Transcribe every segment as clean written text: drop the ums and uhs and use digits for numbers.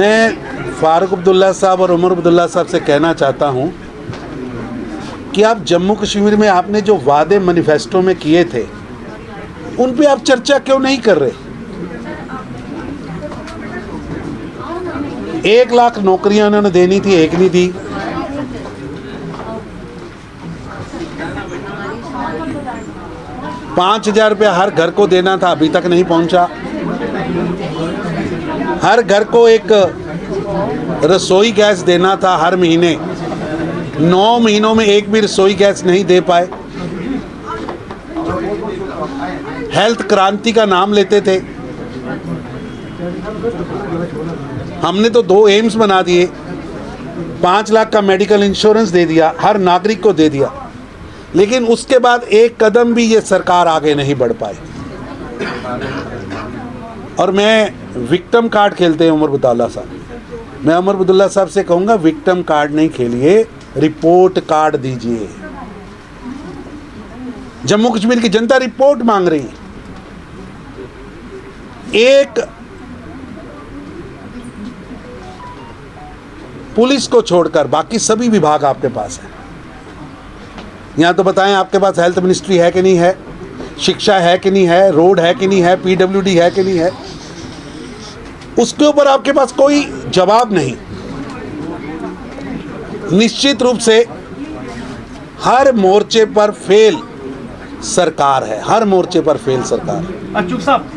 मैं फारूक अब्दुल्ला साहब और उमर अब्दुल्ला साहब से कहना चाहता हूं कि आप जम्मू कश्मीर में आपने जो वादे मैनिफेस्टो में किए थे उन पे आप चर्चा क्यों नहीं कर रहे। 1 लाख नौकरियां उन्होंने देनी थी, एक नहीं दी। ₹5,000 हर घर को देना था, अभी तक नहीं पहुंचा। हर घर को एक रसोई गैस देना था हर महीने, 9 महीनों में एक भी रसोई गैस नहीं दे पाए। हेल्थ क्रांति का नाम लेते थे, हमने तो 2 एम्स बना दिए, 5 लाख का मेडिकल इंश्योरेंस दे दिया, हर नागरिक को दे दिया, लेकिन उसके बाद एक कदम भी ये सरकार आगे नहीं बढ़ पाई। और मैं विक्टिम कार्ड खेलते हैं उमर अब्दुल्ला साहब, मैं उमर अब्दुल्ला साहब से कहूँगा विक्टिम कार्ड नहीं खेलिए, रिपोर्ट कार्ड दीजिए। जम्मू कश्मीर की जनता रिपोर्ट मांग रही है। एक पुलिस को छोड़कर बाकी सभी विभाग आपके पास हैं। यहाँ तो बताएं आपके पास हेल्थ मिनिस्ट्री है कि नहीं है, शिक्षा है कि नहीं है, रोड है कि नहीं है, PWD है कि नहीं है, उसके ऊपर आपके पास कोई जवाब नहीं। निश्चित रूप से हर मोर्चे पर फेल सरकार है, हर मोर्चे पर फेल सरकार है। अचूक साहब,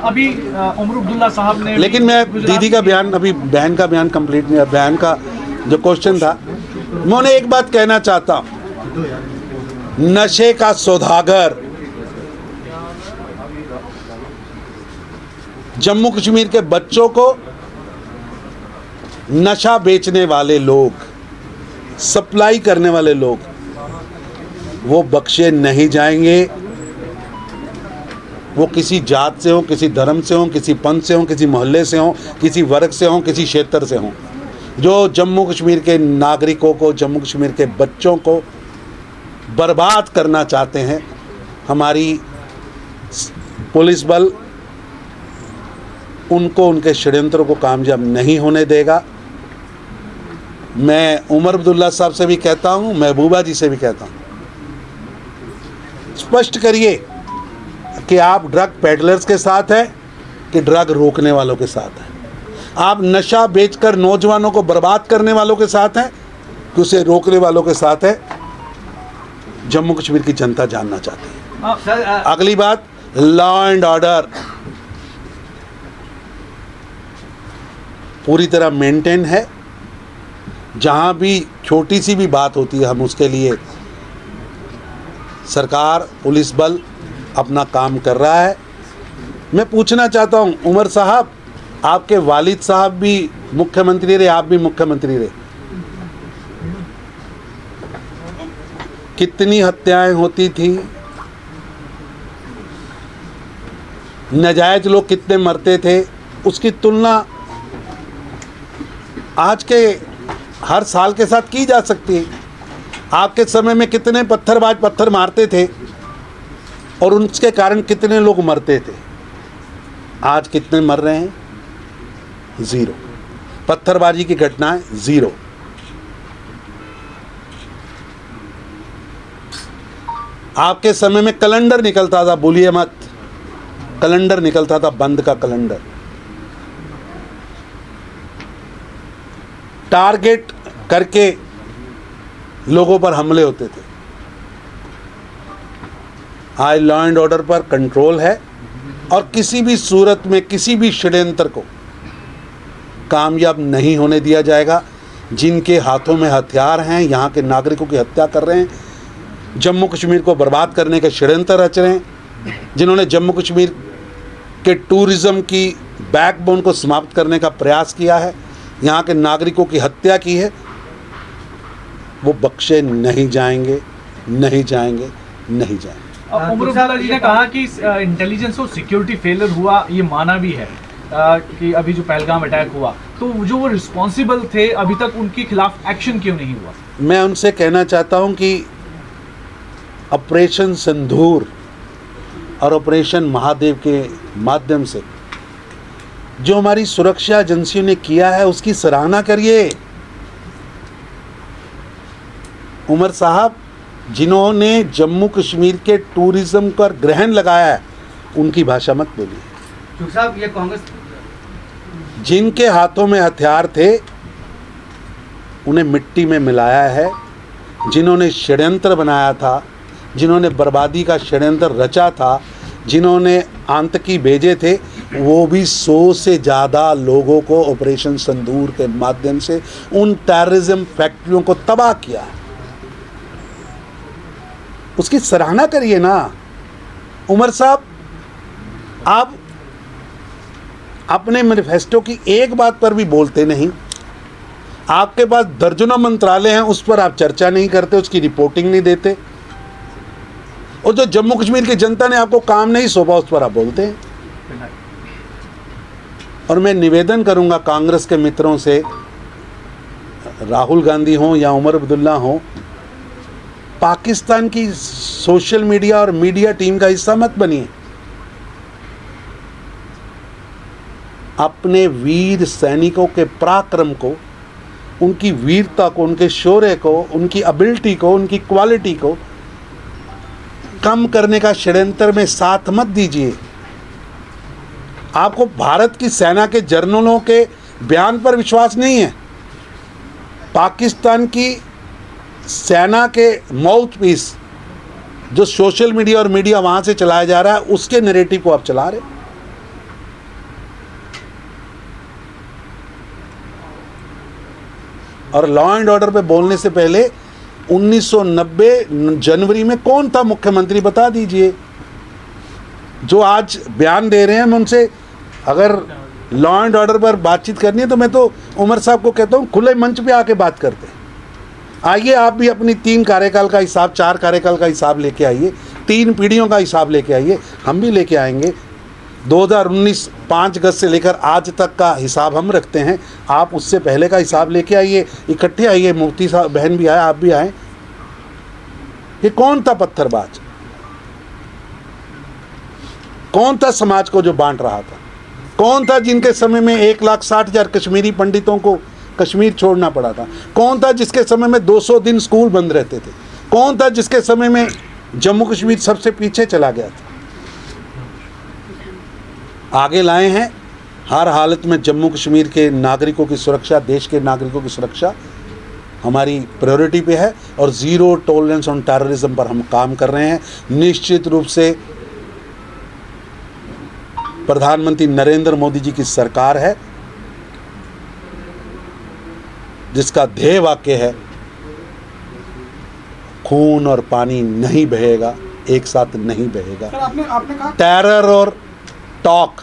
अभी उमर अब्दुल्ला साहब ने, लेकिन मैं दीदी का बयान, अभी बहन का बयान कंप्लीट नहीं है, बहन का जो क्वेश्चन था, मैं उन्हें एक बात कहना चाहता हूं, नशे का सौदागर जम्मू कश्मीर के बच्चों को, नशा बेचने वाले लोग, सप्लाई करने वाले लोग, वो बख्शे नहीं जाएंगे। वो किसी जात से हो, किसी धर्म से हो, किसी पंथ से हो, किसी मोहल्ले से हो, किसी वर्ग से हो, किसी क्षेत्र से हो, जो जम्मू कश्मीर के नागरिकों को, जम्मू कश्मीर के बच्चों को बर्बाद करना चाहते हैं, हमारी पुलिस बल उनको, उनके षड्यंत्रों को कामयाब नहीं होने देगा। मैं उमर अब्दुल्ला साहब से भी कहता हूं, महबूबा जी से भी कहता हूं, स्पष्ट करिए कि आप ड्रग पेडलर्स के साथ हैं कि ड्रग रोकने वालों के साथ हैं। आप नशा बेचकर नौजवानों को बर्बाद करने वालों के साथ हैं कि उसे रोकने वालों के साथ है। जम्मू कश्मीर की जनता जानना चाहती है। अगली बात, लॉ एंड ऑर्डर पूरी तरह मेंटेन है। जहां भी छोटी सी भी बात होती है, हम उसके लिए, सरकार, पुलिस बल अपना काम कर रहा है। मैं पूछना चाहता हूं, उमर साहब, आपके वालिद साहब भी मुख्यमंत्री रहे, आप भी मुख्यमंत्री रहे, कितनी हत्याएं होती थी, नाजायज लोग कितने मरते थे, उसकी तुलना आज के हर साल के साथ की जा सकती है। आपके समय में कितने पत्थरबाज पत्थर मारते थे और उसके कारण कितने लोग मरते थे, आज कितने मर रहे हैं? 0। पत्थरबाजी की घटनाएं 0। आपके समय में कैलेंडर निकलता था, भूलिए मत, कैलेंडर निकलता था, बंद का कैलेंडर, टारगेट करके लोगों पर हमले होते थे। आज लॉ एंड ऑर्डर पर कंट्रोल है और किसी भी सूरत में किसी भी षड्यंत्र को कामयाब नहीं होने दिया जाएगा। जिनके हाथों में हथियार हैं, यहाँ के नागरिकों की हत्या कर रहे हैं, जम्मू कश्मीर को बर्बाद करने के षड्यंत्र रच रहे हैं, जिन्होंने जम्मू कश्मीर के टूरिज़्म की बैकबोन को समाप्त करने का प्रयास किया है, यहाँ के नागरिकों की हत्या की है, वो बख्शे नहीं जाएंगे, नहीं जाएंगे, नहीं जाएंगे। उमर अब्दुल्ला जी ने कहा कि इंटेलिजेंस और सिक्योरिटी फेलियर हुआ, ये माना भी है कि अभी जो पहलगाम अटैक हुआ, तो जो वो रिस्पॉन्सिबल थे, अभी तक उनके खिलाफ एक्शन क्यों नहीं हुआ? मैं उनसे कहना चाहता हूं कि ऑपरेशन सिंदूर और ऑपरेशन महादेव के माध्यम से जो हमारी सुरक्षा एजेंसियों ने किया है उसकी सराहना करिए। उमर साहब, जिन्होंने जम्मू कश्मीर के टूरिज्म पर ग्रहण लगाया है, उनकी भाषा मत बोलिए। चूक साहब, ये कांग्रेस जिनके हाथों में हथियार थे उन्हें मिट्टी में मिलाया है। जिन्होंने षड्यंत्र बनाया था, जिन्होंने बर्बादी का षड्यंत्र रचा था, जिन्होंने आतंकी भेजे थे, वो भी 100 से ज़्यादा लोगों को ऑपरेशन सिंदूर के माध्यम से उन टेररिज्म फैक्ट्रियों को तबाह किया। उसकी सराहना करिए ना। उमर साहब, आप अपने मैनिफेस्टो की एक बात पर भी बोलते नहीं। आपके पास दर्जनों मंत्रालय हैं, उस पर आप चर्चा नहीं करते, उसकी रिपोर्टिंग नहीं देते। और जो जम्मू कश्मीर की जनता ने आपको काम नहीं सौंपा, उस पर आप बोलते हैं। और मैं निवेदन करूंगा कांग्रेस के मित्रों से, राहुल गांधी हों या उमर अब्दुल्ला हों, पाकिस्तान की सोशल मीडिया और मीडिया टीम का हिस्सा मत बनिए। अपने वीर सैनिकों के पराक्रम को, उनकी वीरता को, उनके शौर्य को, उनकी एबिलिटी को, उनकी क्वालिटी को कम करने का षड्यंत्र में साथ मत दीजिए। आपको भारत की सेना के जर्नलों के बयान पर विश्वास नहीं है। पाकिस्तान की सेना के माउथ पीस जो सोशल मीडिया और मीडिया वहां से चलाया जा रहा है, उसके नैरेटिव को आप चला रहे। और लॉ एंड ऑर्डर पे बोलने से पहले 1990 जनवरी में कौन था मुख्यमंत्री, बता दीजिए। जो आज बयान दे रहे हैं, मैं उनसे अगर लॉ एंड ऑर्डर पर बातचीत करनी है तो मैं तो उमर साहब को कहता हूँ खुले मंच पे आके बात करते हैं। आइए, आप भी अपनी 3 कार्यकाल का हिसाब, 4 कार्यकाल का हिसाब लेके आइए, 3 पीढ़ियों का हिसाब लेके आइए, हम भी लेके आएंगे। 2019 5 अगस्त से लेकर आज तक का हिसाब हम रखते हैं, आप उससे पहले का हिसाब लेके आइए, इकट्ठे आइए। मुफ्ती साहब बहन भी आए, आप भी आए। ये कौन था पत्थरबाज? कौन था समाज को जो बांट रहा था? कौन था जिनके समय में 1,60,000 कश्मीरी पंडितों को कश्मीर छोड़ना पड़ा था? कौन था जिसके समय में 200 दिन स्कूल बंद रहते थे? कौन था जिसके समय में जम्मू कश्मीर सबसे पीछे चला गया था? आगे लाए हैं। हर हालत में जम्मू कश्मीर के नागरिकों की सुरक्षा, देश के नागरिकों की सुरक्षा हमारी प्रायोरिटी पे है और ज़ीरो टॉलरेंस ऑन टेररिज्म पर हम काम कर रहे हैं। निश्चित रूप से प्रधानमंत्री नरेंद्र मोदी जी की सरकार है जिसका ध्येय वाक्य है, खून और पानी नहीं बहेगा, एक साथ नहीं बहेगा। आपने कहा टेरर और टॉक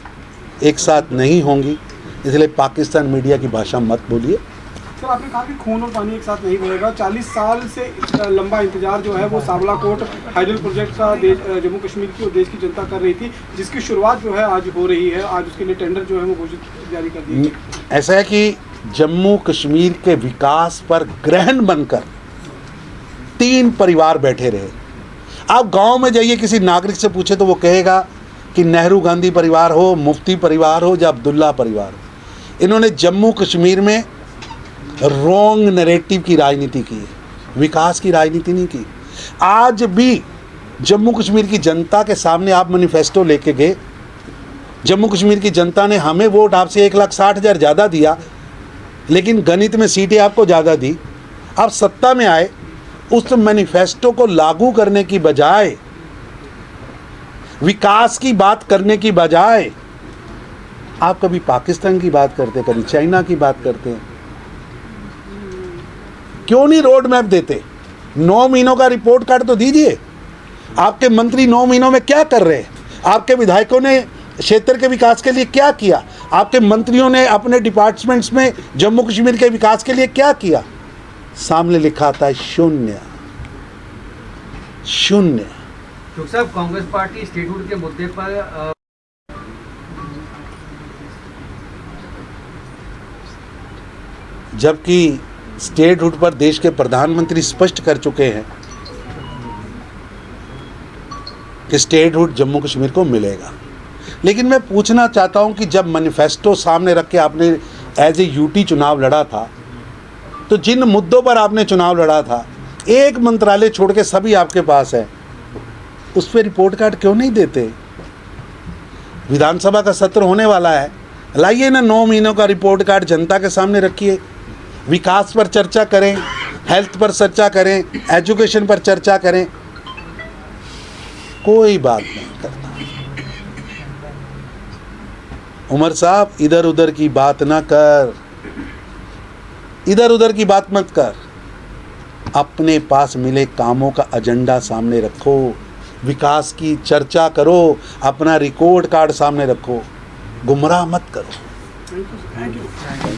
एक साथ नहीं होंगी, इसलिए पाकिस्तान मीडिया की भाषा मत बोलिए। सर, आपने कहा कि खून और पानी एक साथ नहीं बहेगा। 40 साल से लंबा इंतजार जो है वो सावलाकोट हाइडल प्रोजेक्ट का जम्मू कश्मीर की और देश की जनता कर रही थी, जिसकी शुरुआत जो है आज हो रही है। आज उसके लिए टेंडर जो है वो घोषित जारी कर दिए। ऐसा है कि जम्मू कश्मीर के विकास पर ग्रहण बनकर 3 परिवार बैठे रहे। आप गांव में जाइए, किसी नागरिक से पूछे तो वो कहेगा कि नेहरू गांधी परिवार हो, मुफ्ती परिवार हो या अब्दुल्ला परिवार हो, इन्होंने जम्मू कश्मीर में रॉन्ग नैरेटिव की राजनीति की है, विकास की राजनीति नहीं की। आज भी जम्मू कश्मीर की जनता के सामने आप मैनिफेस्टो लेके गए, जम्मू कश्मीर की जनता ने हमें वोट आपसे 1,60,000 ज़्यादा दिया, लेकिन गणित में सीटें आपको ज़्यादा दी। आप सत्ता में आए, उस मैनिफेस्टो को लागू करने की बजाय, विकास की बात करने की बजाय आप कभी पाकिस्तान की बात करते, कभी चाइना की बात करते हैं। क्यों नहीं रोड मैप देते? 9 महीनों का रिपोर्ट कार्ड तो दीजिए। आपके मंत्री 9 महीनों में क्या कर रहे हैं? आपके विधायकों ने क्षेत्र के विकास के लिए क्या किया? आपके मंत्रियों ने अपने डिपार्टमेंट्स में जम्मू कश्मीर के विकास के लिए क्या किया? सामने लिखा आता है शून्य, शून्य। चूक साहब, कांग्रेस पार्टी स्टेटहुड के मुद्दे पर जबकि स्टेटहुड पर देश के प्रधानमंत्री स्पष्ट कर चुके हैं कि स्टेटहुड जम्मू कश्मीर को मिलेगा, लेकिन मैं पूछना चाहता हूं कि जब मैनिफेस्टो सामने रख के आपने एज ए यूटी चुनाव लड़ा था, तो जिन मुद्दों पर आपने चुनाव लड़ा था, एक मंत्रालय छोड़ के सभी आपके पास है, उस पर रिपोर्ट कार्ड क्यों नहीं देते? विधानसभा का सत्र होने वाला है, लाइए ना 9 महीनों का रिपोर्ट कार्ड जनता के सामने रखिए, विकास पर चर्चा करें, हेल्थ पर चर्चा करें, एजुकेशन पर चर्चा करें। कोई बात नहीं करता। उमर साहब, इधर उधर की बात ना कर, इधर उधर की बात मत कर, अपने पास मिले कामों का एजेंडा सामने रखो, विकास की चर्चा करो, अपना रिकॉर्ड कार्ड सामने रखो, गुमराह मत करो। Thank you.